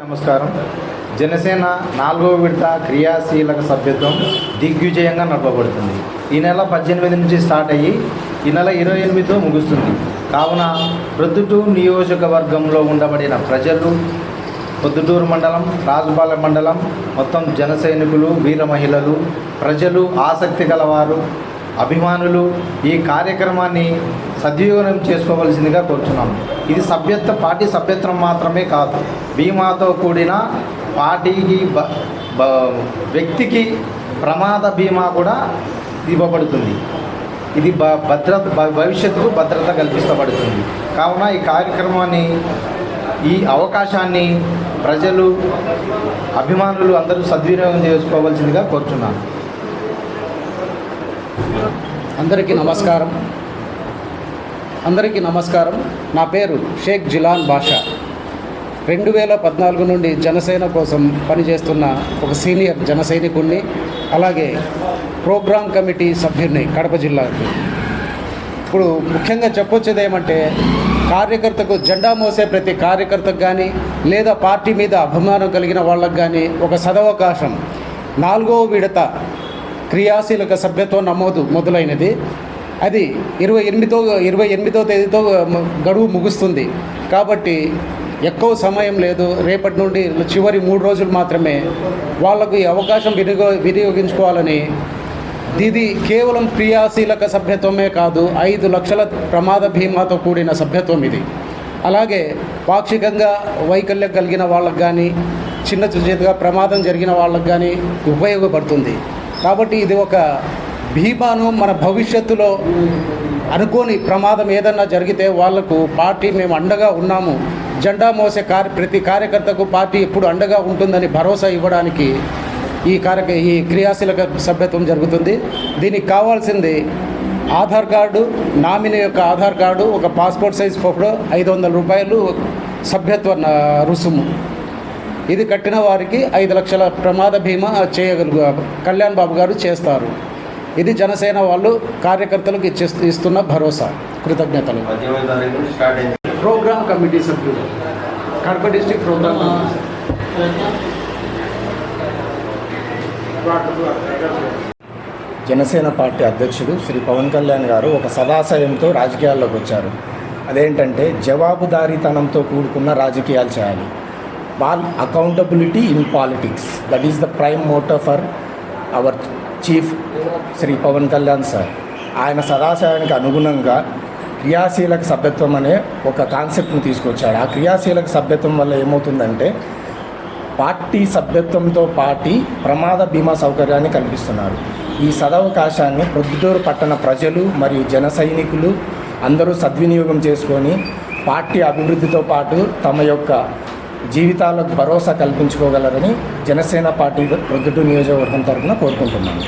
నమస్కారం. జనసేన 4వ విడత క్రియాశీలక సభ్యత్వం దిగ్విజయంగా నడపబడుతుంది. ఈ నెల 18 నుంచి స్టార్ట్ అయ్యి ఈ నెల 28తో ముగుస్తుంది. కావున ప్రొద్దుటూరు నియోజకవర్గంలో ఉండబడిన ప్రజలు, పొద్దుటూరు మండలం, రాజుపాలెం మండలం మొత్తం జన సైనికులు, వీర మహిళలు, ప్రజలు, ఆసక్తి గలవారు, అభిమానులు ఈ కార్యక్రమాన్ని సద్వినియోగం చేసుకోవలసిందిగా కోరుచున్నాము. ఇది పార్టీ సభ్యత్వం మాత్రమే కాదు, బీమాతో కూడిన పార్టీకి వ్యక్తికి ప్రమాద బీమా కూడా ఇవ్వబడుతుంది. ఇది భవిష్యత్తుకు భద్రత కల్పించబడుతుంది. కావున ఈ కార్యక్రమాన్ని, ఈ అవకాశాన్ని ప్రజలు, అభిమానులు అందరూ సద్వినియోగం చేసుకోవాల్సిందిగా కోరుచున్నాను. అందరికీ నమస్కారం. నా పేరు షేక్ జిలాన్ బాషా. 2014 నుండి జనసేన కోసం పనిచేస్తున్న ఒక సీనియర్ జన సైనికుడిని, అలాగే ప్రోగ్రామ్ కమిటీ సభ్యుడిని కడప జిల్లాకి. ఇప్పుడు ముఖ్యంగా చెప్పొచ్చేది ఏమంటే, కార్యకర్తకు జెండా మోసే ప్రతి కార్యకర్తకు కానీ, లేదా పార్టీ మీద అభిమానం కలిగిన వాళ్ళకు కానీ ఒక సదవకాశం. 4వ విడత క్రియాశీలక సభ్యత్వం నమోదు మొదలైనది. అది 28వ తేదీతో గడువు ముగుస్తుంది. కాబట్టి ఎక్కువ సమయం లేదు. రేపటి నుండి చివరి 3 రోజులు మాత్రమే వాళ్ళకు ఈ అవకాశం వినియోగించుకోవాలని. ఇది కేవలం క్రియాశీలక సభ్యత్వమే కాదు, 5 లక్షల ప్రమాద బీమాతో కూడిన సభ్యత్వం ఇది. అలాగే పాక్షికంగా వైకల్యం కలిగిన వాళ్ళకు కానీ, చిన్నగా ప్రమాదం జరిగిన వాళ్ళకు కానీ ఉపయోగపడుతుంది. కాబట్టి ఇది ఒక బీమాను మన భవిష్యత్తులో అనుకోని ప్రమాదం ఏదన్నా జరిగితే వాళ్లకు పార్టీ మేము అండగా ఉన్నాము, జెండా మోసే ప్రతి కార్యకర్తకు పార్టీ ఎప్పుడు అండగా ఉంటుందని భరోసా ఇవ్వడానికి ఈ క్రియాశీలక సభ్యత్వం జరుగుతుంది. దీనికి కావాల్సింది ఆధార్ కార్డు, నామినీ యొక్క ఆధార్ కార్డు, ఒక పాస్పోర్ట్ సైజ్ ఫోటో, 500 రూపాయలు సభ్యత్వ రుసుము. ఇది కట్టిన వారికి 5 లక్షల ప్రమాద బీమా కళ్యాణ్ బాబు గారు చేస్తారు. ఇది జనసేన వాళ్ళు కార్యకర్తలకు ఇస్తున్న భరోసా. కృతజ్ఞతలు. ప్రోగ్రామ్ కమిటీ సభ్యులు, Kadapa district program Janasena party అధ్యక్షుడు శ్రీ పవన్ కళ్యాణ్ గారు ఒక సదాశయంతో రాజకీయాల్లోకి వచ్చారు. అదేంటంటే జవాబుదారీతనంతో కూడుకున్న రాజకీయాలు చేయాలి. Accountability in politics, that is the prime motto for our chief Shri Pawan Kalyan sir. ఆయన సదాశయానికి అనుగుణంగా క్రియాశీలక సభ్యత్వం అనే ఒక కాన్సెప్ట్ని తీసుకొచ్చాడు. ఆ క్రియాశీలక సభ్యత్వం వల్ల ఏమవుతుందంటే, పార్టీ సభ్యత్వంతో పాటు ప్రమాద బీమా సౌకర్యాన్ని కల్పిస్తున్నారు. ఈ సదవకాశాన్ని ప్రొద్దుటూరు పట్టణ ప్రజలు మరియు జన సైనికులు అందరూ సద్వినియోగం చేసుకొని పార్టీ అభివృద్ధితో పాటు తమ యొక్క జీవితాలకు భరోసా కల్పించుకోగలరని జనసేన పార్టీ ప్రొద్దుటూరు నియోజకవర్గం తరఫున కోరుకుంటున్నాను.